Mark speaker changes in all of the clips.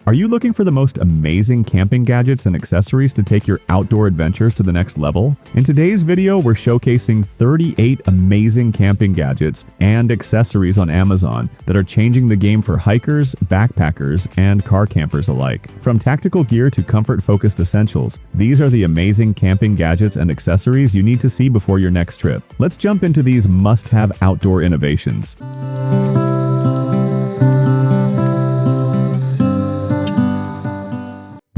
Speaker 1: Are you looking for the most amazing camping gadgets and accessories to take your outdoor adventures to the next level? In today's video, we're showcasing 38 amazing camping gadgets and accessories on Amazon that are changing the game for hikers, backpackers, and car campers alike. From tactical gear to comfort-focused essentials, these are the amazing camping gadgets and accessories you need to see before your next trip. Let's jump into these must-have outdoor innovations.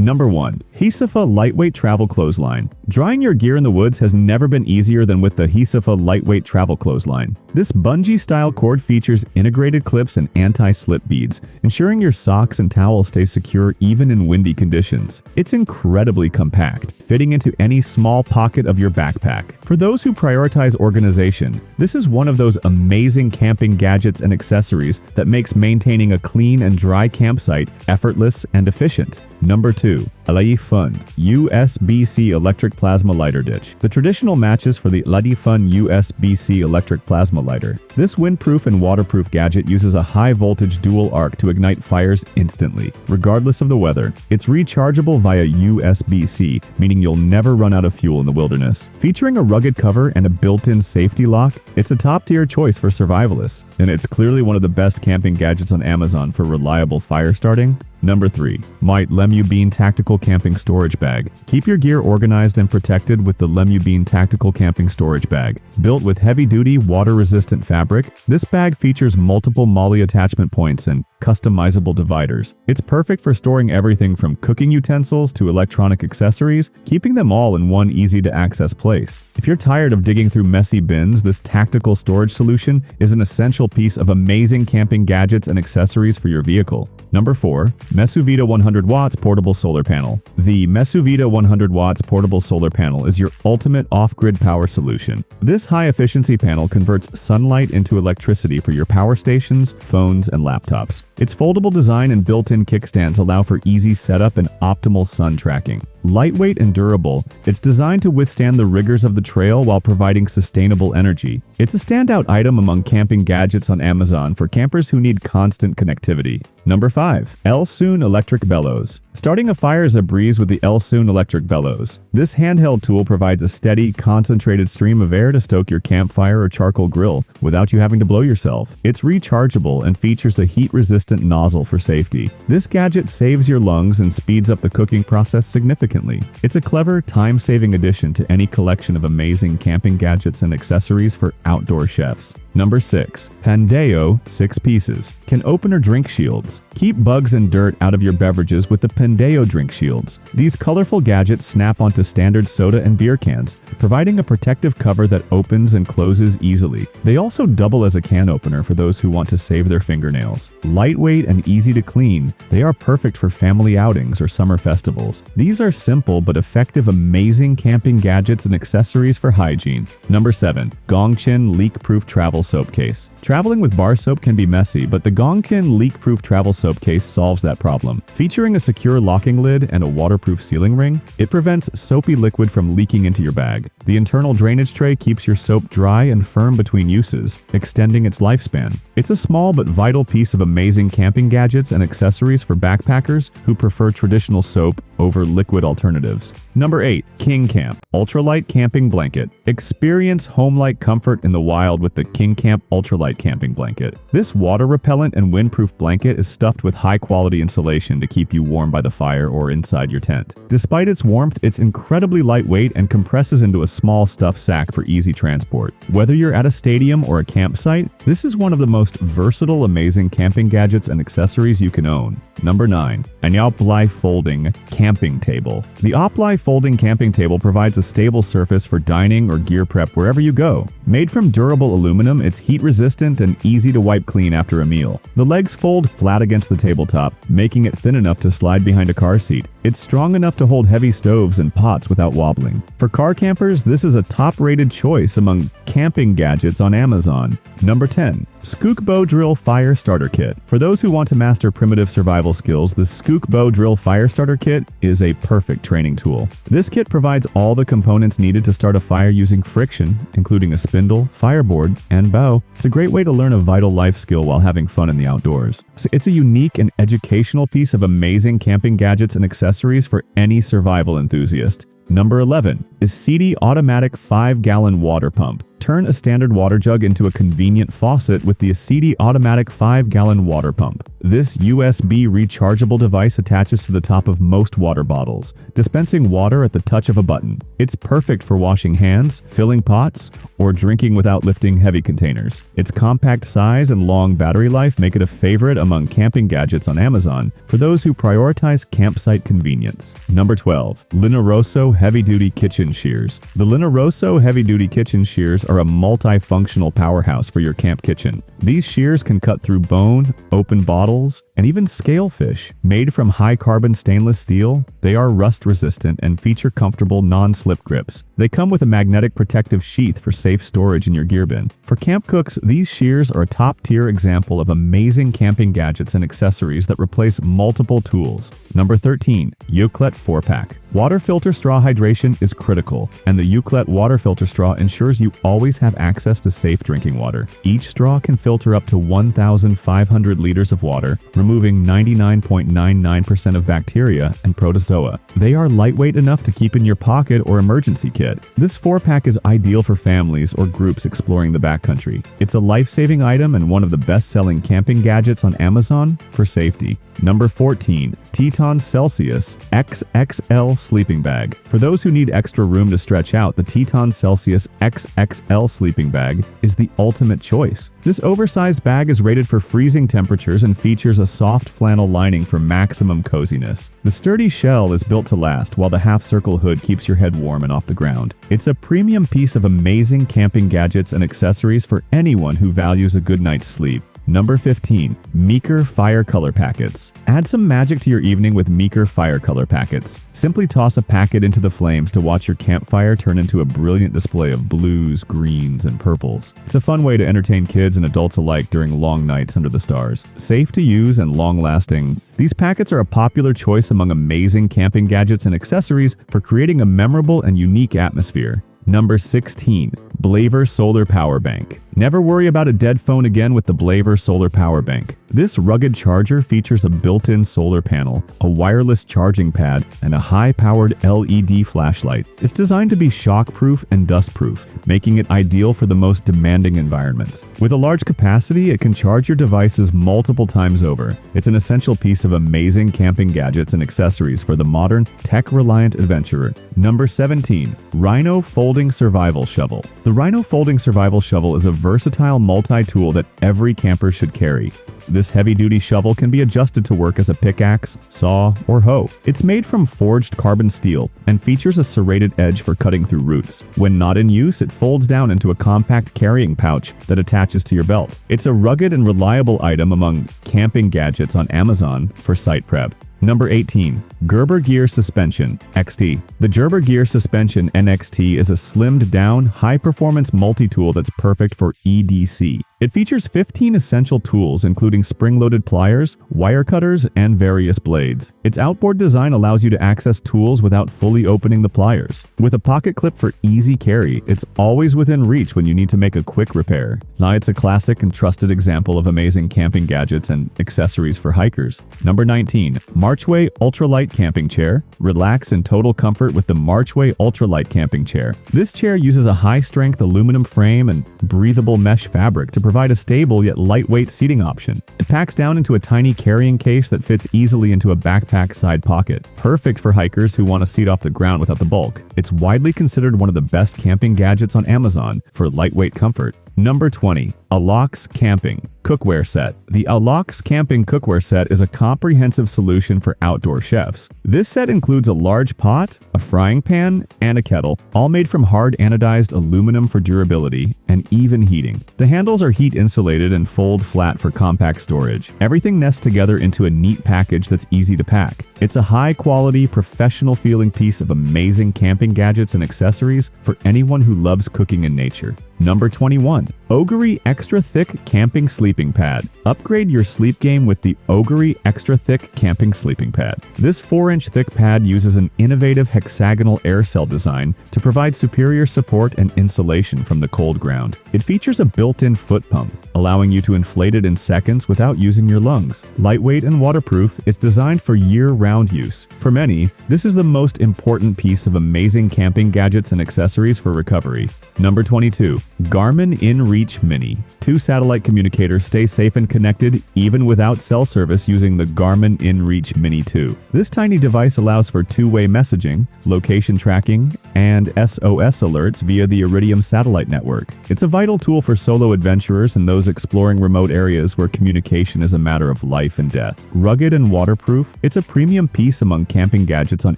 Speaker 1: Number 1. Hisafa Lightweight Travel Clothesline. Drying your gear in the woods has never been easier than with the Hisafa Lightweight Travel Clothesline. This bungee-style cord features integrated clips and anti-slip beads, ensuring your socks and towels stay secure even in windy conditions. It's incredibly compact, fitting into any small pocket of your backpack. For those who prioritize organization, this is one of those amazing camping gadgets and accessories that makes maintaining a clean and dry campsite effortless and efficient. Number 2. Lcfun USB-C Electric Plasma Lighter Ditch. The traditional matches for the Lcfun USB-C Electric Plasma Lighter. This windproof and waterproof gadget uses a high-voltage dual arc to ignite fires instantly, regardless of the weather. It's rechargeable via USB-C, meaning you'll never run out of fuel in the wilderness. Featuring a rugged cover and a built-in safety lock, it's a top-tier choice for survivalists, and it's clearly one of the best camping gadgets on Amazon for reliable fire starting. Number 3. Lemubeane Tactical Camping Storage Bag. Keep your gear organized and protected with the Lemubeane Tactical Camping Storage Bag. Built with heavy-duty, water-resistant fabric, this bag features multiple MOLLE attachment points and customizable dividers. It's perfect for storing everything from cooking utensils to electronic accessories, keeping them all in one easy-to-access place. If you're tired of digging through messy bins, this tactical storage solution is an essential piece of amazing camping gadgets and accessories for your vehicle. Number 4. Mesuvida 100 Watts Portable Solar Panel. The Mesuvida 100 Watts Portable Solar Panel is your ultimate off-grid power solution. This high-efficiency panel converts sunlight into electricity for your power stations, phones, and laptops. Its foldable design and built-in kickstands allow for easy setup and optimal sun tracking. Lightweight and durable, it's designed to withstand the rigors of the trail while providing sustainable energy. It's a standout item among camping gadgets on Amazon for campers who need constant connectivity. Number 5. Elsoon Electric Bellows. Starting a fire is a breeze with the Elsoon Electric Bellows. This handheld tool provides a steady, concentrated stream of air to stoke your campfire or charcoal grill without you having to blow yourself. It's rechargeable and features a heat-resistant nozzle for safety. This gadget saves your lungs and speeds up the cooking process significantly. It's a clever, time-saving addition to any collection of amazing camping gadgets and accessories for outdoor chefs. Number 6. Pndeyo 6 Pieces. Can open or drink shields. Keep bugs and dirt out of your beverages with the Pndeyo drink shields. These colorful gadgets snap onto standard soda and beer cans, providing a protective cover that opens and closes easily. They also double as a can opener for those who want to save their fingernails. Lightweight and easy to clean, they are perfect for family outings or summer festivals. These are simple but effective, amazing camping gadgets and accessories for hygiene. Number 7. Gongqin Leak-Proof Travel Soap Case. Traveling with bar soap can be messy, but the Gongqin Leak-Proof Travel Soap Case solves that problem. Featuring a secure locking lid and a waterproof sealing ring, it prevents soapy liquid from leaking into your bag. The internal drainage tray keeps your soap dry and firm between uses, extending its lifespan. It's a small but vital piece of amazing camping gadgets and accessories for backpackers who prefer traditional soap over liquid alternatives. Number 8. Kingcamp Ultralight Camping Blanket. Experience home-like comfort in the wild with the Kingcamp Ultralight Camping Blanket. This water-repellent and windproof blanket is stuffed with high-quality insulation to keep you warm by the fire or inside your tent. Despite its warmth, it's incredibly lightweight and compresses into a small stuffed sack for easy transport. Whether you're at a stadium or a campsite, this is one of the most versatile, amazing camping gadgets and accessories you can own. Number 9. An Opliy Folding Camping Table. The Opliy Folding Camping Table provides a stable surface for dining or gear prep wherever you go. Made from durable aluminum, it's heat-resistant and easy to wipe clean after a meal. The legs fold flat against the tabletop, making it thin enough to slide behind a car seat. It's strong enough to hold heavy stoves and pots without wobbling. For car campers, campers, this is a top-rated choice among camping gadgets on Amazon. Number 10. Pskook Bow Drill Fire Starter Kit. For those who want to master primitive survival skills, the Pskook Bow Drill Fire Starter Kit is a perfect training tool. This kit provides all the components needed to start a fire using friction, including a spindle, fireboard, and bow. It's a great way to learn a vital life skill while having fun in the outdoors. So it's a unique and educational piece of amazing camping gadgets and accessories for any survival enthusiast. Number 11. Eseedy Automatic 5-Gallon Water Pump. Turn a standard water jug into a convenient faucet with the Eseedy Automatic 5-Gallon Water Pump. This USB rechargeable device attaches to the top of most water bottles, dispensing water at the touch of a button. It's perfect for washing hands, filling pots, or drinking without lifting heavy containers. Its compact size and long battery life make it a favorite among camping gadgets on Amazon for those who prioritize campsite convenience. Number 12. Linoroso Heavy-Duty Kitchen Shears. The Linoroso Heavy-Duty Kitchen Shears are a multifunctional powerhouse for your camp kitchen. These shears can cut through bone, open bottles, and even scale fish. Made from high-carbon stainless steel, they are rust-resistant and feature comfortable non-slip grips. They come with a magnetic protective sheath for safe storage in your gear bin. For camp cooks, these shears are a top-tier example of amazing camping gadgets and accessories that replace multiple tools. Number 13. Yuclet 4-Pack. Water filter straw hydration is critical, and the Yuclet water filter straw ensures you always have access to safe drinking water. Each straw can filter up to 1,500 liters of water, removing 99.99% of bacteria and protozoa. They are lightweight enough to keep in your pocket or emergency kit. This 4-pack is ideal for families or groups exploring the backcountry. It's a life-saving item and one of the best-selling camping gadgets on Amazon for safety. Number 14. Teton Celsius XXL Sleeping Bag. For those who need extra room to stretch out, the Teton Celsius XXL Sleeping Bag is the ultimate choice. This oversized bag is rated for freezing temperatures and features a soft flannel lining for maximum coziness. The sturdy shell is built to last, while the half-circle hood keeps your head warm and off the ground. It's a premium piece of amazing camping gadgets and accessories for anyone who values a good night's sleep. Number 15. Meker Fire Color Packets. Add some magic to your evening with Meker Fire Color Packets. Simply toss a packet into the flames to watch your campfire turn into a brilliant display of blues, greens, and purples. It's a fun way to entertain kids and adults alike during long nights under the stars. Safe to use and long-lasting, these packets are a popular choice among amazing camping gadgets and accessories for creating a memorable and unique atmosphere. Number 16. Blavor Solar Power Bank. Never worry about a dead phone again with the Blavor Solar Power Bank. This rugged charger features a built-in solar panel, a wireless charging pad, and a high-powered LED flashlight. It's designed to be shockproof and dustproof, making it ideal for the most demanding environments. With a large capacity, it can charge your devices multiple times over. It's an essential piece of amazing camping gadgets and accessories for the modern, tech-reliant adventurer. Number 17. Rhino Folding Survival Shovel. The Rhino Folding Survival Shovel is a versatile multi-tool that every camper should carry. This heavy-duty shovel can be adjusted to work as a pickaxe, saw, or hoe. It's made from forged carbon steel and features a serrated edge for cutting through roots. When not in use, it folds down into a compact carrying pouch that attaches to your belt. It's a rugged and reliable item among camping gadgets on Amazon for site prep. Number 18. Gerber Gear Suspension XT. The Gerber Gear Suspension NXT is a slimmed-down, high-performance multi-tool that's perfect for EDC. It features 15 essential tools, including spring-loaded pliers, wire cutters, and various blades. Its outboard design allows you to access tools without fully opening the pliers. With a pocket clip for easy carry, it's always within reach when you need to make a quick repair. Now, it's a classic and trusted example of amazing camping gadgets and accessories for hikers. Number 19. Marchway Ultralight Camping Chair. Relax in total comfort with the Marchway Ultralight Camping Chair. This chair uses a high-strength aluminum frame and breathable mesh fabric to provide a stable yet lightweight seating option. It packs down into a tiny carrying case that fits easily into a backpack side pocket. Perfect for hikers who want to seat off the ground without the bulk. It's widely considered one of the best camping gadgets on Amazon for lightweight comfort. Number 20. Alocs Camping Cookware Set. The Alocs Camping Cookware Set is a comprehensive solution for outdoor chefs. This set includes a large pot, a frying pan, and a kettle, all made from hard anodized aluminum for durability and even heating. The handles are heat insulated and fold flat for compact storage. Everything nests together into a neat package that's easy to pack. It's a high-quality, professional-feeling piece of amazing camping gadgets and accessories for anyone who loves cooking in nature. Number 21. Ogary Extra Thick Camping Sleeping Pad. Upgrade your sleep game with the Ogary Extra Thick Camping Sleeping Pad. This 4-inch thick pad uses an innovative hexagonal air cell design to provide superior support and insulation from the cold ground. It features a built-in foot pump, allowing you to inflate it in seconds without using your lungs. Lightweight and waterproof, it's designed for year-round use. For many, this is the most important piece of amazing camping gadgets and accessories for recovery. Number 22. Garmin inReach Mini. 2 satellite communicators stay safe and connected even without cell service using the Garmin inReach Mini 2. This tiny device allows for two-way messaging, location tracking, and SOS alerts via the Iridium satellite network. It's a vital tool for solo adventurers and those exploring remote areas where communication is a matter of life and death. Rugged and waterproof, it's a premium piece among camping gadgets on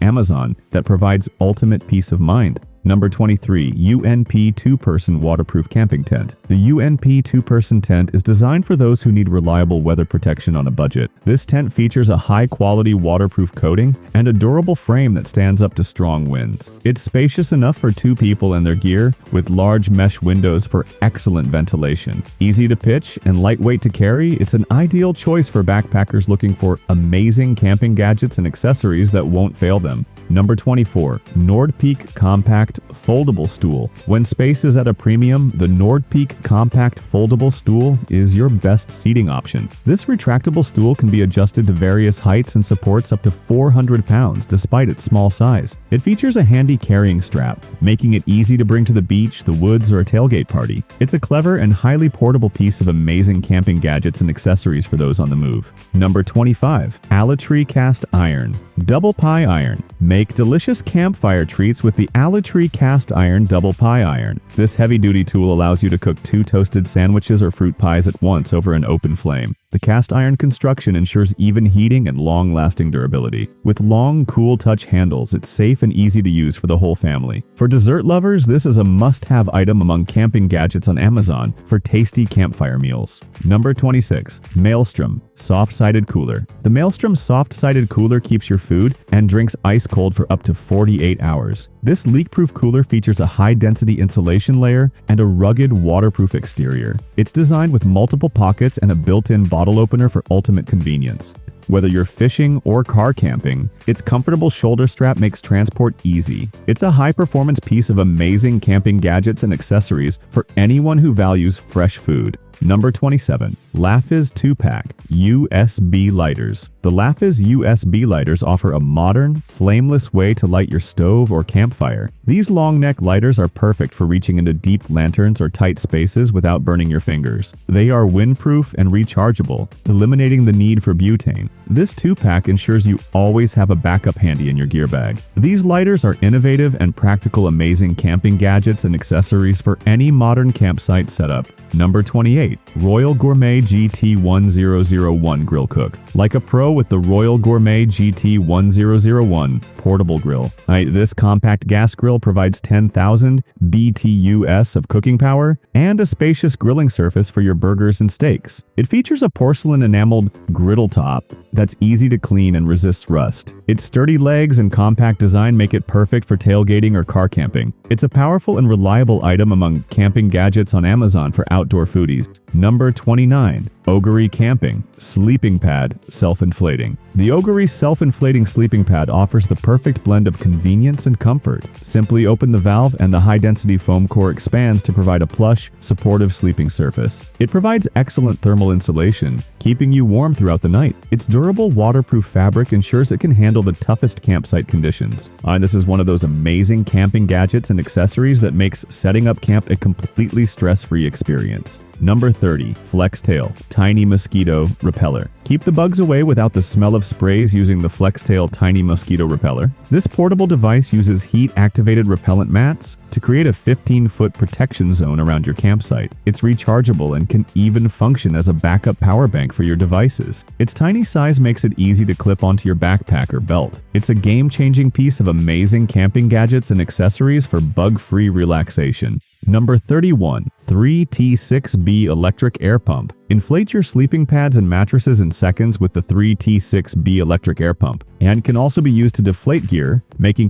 Speaker 1: Amazon that provides ultimate peace of mind. Number 23. UNP 2-Person Waterproof Camping Tent. The UNP 2-Person Tent is designed for those who need reliable weather protection on a budget. This tent features a high-quality waterproof coating and a durable frame that stands up to strong winds. It's spacious enough for 2 people and their gear, with large mesh windows for excellent ventilation. Easy to pitch and lightweight to carry, it's an ideal choice for backpackers looking for amazing camping gadgets and accessories that won't fail them. Number 24. NordPeak Compact Foldable Stool. When space is at a premium, the NordPeak Compact Foldable Stool is your best seating option. This retractable stool can be adjusted to various heights and supports up to 400 pounds despite its small size. It features a handy carrying strap, making it easy to bring to the beach, the woods, or a tailgate party. It's a clever and highly portable piece of amazing camping gadgets and accessories for those on the move. Number 25. Alocs Cast Iron. Double Pie Iron. Make delicious campfire treats with the Alocs Cast Iron Double Pie Iron. This heavy-duty tool allows you to cook 2 toasted sandwiches or fruit pies at once over an open flame. The cast iron construction ensures even heating and long-lasting durability. With long, cool touch handles, it's safe and easy to use for the whole family. For dessert lovers, this is a must-have item among camping gadgets on Amazon for tasty campfire meals. Number 26. Maelstrom Soft-Sided Cooler. The Maelstrom Soft-Sided Cooler keeps your food and drinks ice cold for up to 48 hours. This leak-proof cooler features a high-density insulation layer and a rugged, waterproof exterior. It's designed with multiple pockets and a built-in bottle opener for ultimate convenience. Whether you're fishing or car camping, its comfortable shoulder strap makes transport easy. It's a high-performance piece of amazing camping gadgets and accessories for anyone who values fresh food. Number 27. Lcfun 2-Pack USB Lighters. The Lcfun USB lighters offer a modern, flameless way to light your stove or campfire. These long-neck lighters are perfect for reaching into deep lanterns or tight spaces without burning your fingers. They are windproof and rechargeable, eliminating the need for butane. This 2-pack ensures you always have a backup handy in your gear bag. These lighters are innovative and practical, amazing camping gadgets and accessories for any modern campsite setup. Number 28. Royal Gourmet GT1001 Grill Cook. Like a pro with the Royal Gourmet GT1001 portable grill. This compact gas grill provides 10,000 BTUs of cooking power and a spacious grilling surface for your burgers and steaks. It features a porcelain enameled griddle top that's easy to clean and resists rust. Its sturdy legs and compact design make it perfect for tailgating or car camping. It's a powerful and reliable item among camping gadgets on Amazon for outdoor foodies. Number 29. Ogary Camping Sleeping Pad Self-Inflating. The Ogary Self-Inflating Sleeping Pad offers the perfect blend of convenience and comfort. Simply open the valve and the high-density foam core expands to provide a plush, supportive sleeping surface. It provides excellent thermal insulation, keeping you warm throughout the night. Its durable, waterproof fabric ensures it can handle the toughest campsite conditions. This is one of those amazing camping gadgets and accessories that makes setting up camp a completely stress-free experience. Number 30. FlexTail Tiny Mosquito Repeller. Keep the bugs away without the smell of sprays using the FlexTail Tiny Mosquito Repeller. This portable device uses heat-activated repellent mats to create a 15-foot protection zone around your campsite. It's rechargeable and can even function as a backup power bank for your devices. Its tiny size makes it easy to clip onto your backpack or belt. It's a game-changing piece of amazing camping gadgets and accessories for bug-free relaxation. Number 31. 3T6B Electric Air Pump. Inflate your sleeping pads and mattresses in seconds with the 3T6B electric air pump, and can also be used to deflate gear. Making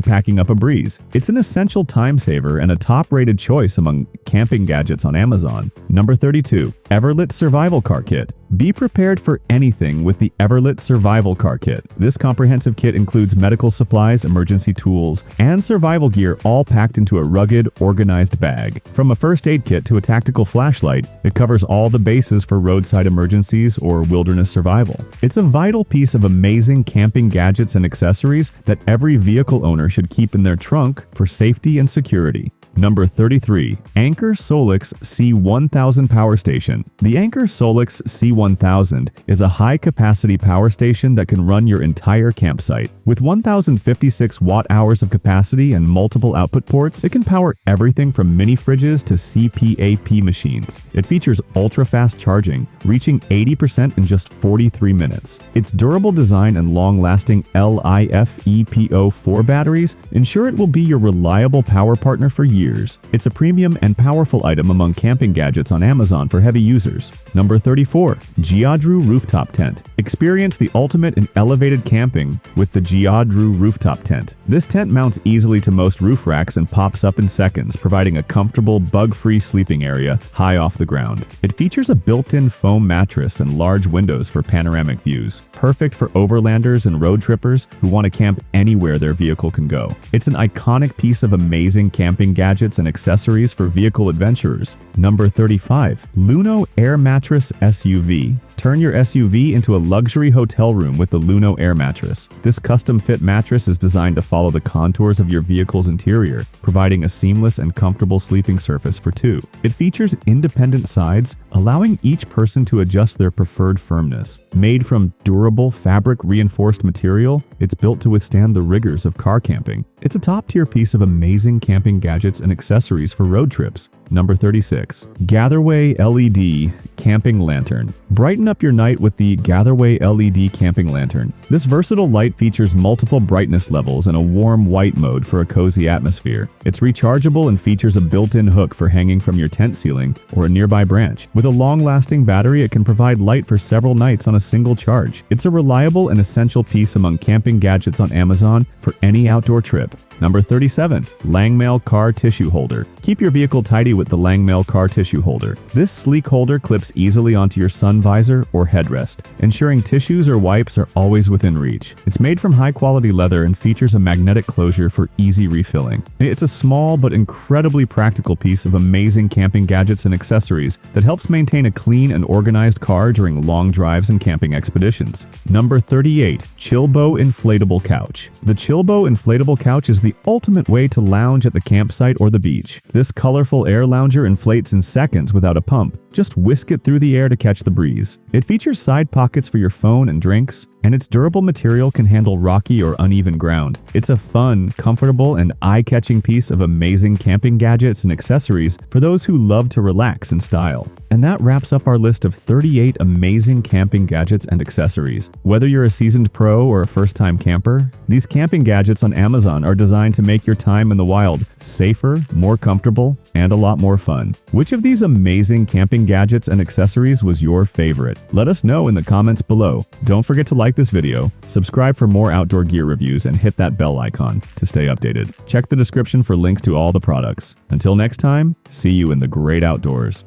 Speaker 1: packing up a breeze. It's an essential time saver and a top-rated choice among camping gadgets on Amazon. Number 32. Everlit Survival Car Kit. Be prepared for anything with the Everlit Survival Car Kit. This comprehensive kit includes medical supplies, emergency tools, and survival gear all packed into a rugged, organized bag. From a first aid kit to a tactical flashlight, it covers all the bases for roadside emergencies or wilderness survival. It's a vital piece of amazing camping gadgets and accessories that every vehicle owner should keep in their trunk for safety and security. Number 33. Anker Solix C1000 Power Station. The Anker Solix C1000 is a high-capacity power station that can run your entire campsite. With 1,056 watt-hours of capacity and multiple output ports, it can power everything from mini fridges to CPAP machines. It features ultra-fast charging, reaching 80% in just 43 minutes. Its durable design and long-lasting LiFePO4 batteries ensure it will be your reliable power partner for years. It's a premium and powerful item among camping gadgets on Amazon for heavy users. Number 34. Geodrew Rooftop Tent. Experience the ultimate in elevated camping with the Geodrew Rooftop Tent. This tent mounts easily to most roof racks and pops up in seconds, providing a comfortable, bug-free sleeping area high off the ground. It features a built-in foam mattress and large windows for panoramic views, perfect for overlanders and road trippers who want to camp anywhere their vehicle can go. It's an iconic piece of amazing camping gadgets and accessories for vehicle adventurers. Number 35. Luno Air Mattress SUV. Turn your SUV into a luxury hotel room with the Luno Air Mattress. This custom-fit mattress is designed to follow the contours of your vehicle's interior, providing a seamless and comfortable sleeping surface for two. It features independent sides, allowing each person to adjust their preferred firmness. Made from durable, fabric-reinforced material, it's built to withstand the rigors of car camping. It's a top-tier piece of amazing camping gadgets and accessories for road trips. Number 36. Gatherway LED Camping Lantern. Brighten up your night with the Gatherway LED Camping Lantern. This versatile light features multiple brightness levels and a warm white mode for a cozy atmosphere. It's rechargeable and features a built-in hook for hanging from your tent ceiling or a nearby branch. With a long-lasting battery, it can provide light for several nights on a single charge. It's a reliable and essential piece among camping gadgets on Amazon for any outdoor trip. Number 37. Langmail Car Tissue Holder. Keep your vehicle tidy with the Langmail Car Tissue Holder. This sleek holder clips easily onto your sun visor or headrest, ensuring tissues or wipes are always within reach. It's made from high-quality leather and features a magnetic closure for easy refilling. It's a small but incredibly practical piece of amazing camping gadgets and accessories that helps maintain a clean and organized car during long drives and camping expeditions. Number 38. Chillbo Inflatable Couch. The Chillbo Inflatable Couch is the ultimate way to lounge at the campsite or the beach. This colorful air lounger inflates in seconds without a pump. Just whisk it through the air to catch the breeze. It features side pockets for your phone and drinks, and its durable material can handle rocky or uneven ground. It's a fun, comfortable, and eye-catching piece of amazing camping gadgets and accessories for those who love to relax in style. And that wraps up our list of 38 amazing camping gadgets and accessories. Whether you're a seasoned pro or a first-time camper, these camping gadgets on Amazon are designed to make your time in the wild safer, more comfortable, and a lot more fun. Which of these amazing camping gadgets and accessories was your favorite? Let us know in the comments below. Don't forget to like this video, subscribe for more outdoor gear reviews, and hit that bell icon to stay updated. Check the description for links to all the products. Until next time, see you in the great outdoors.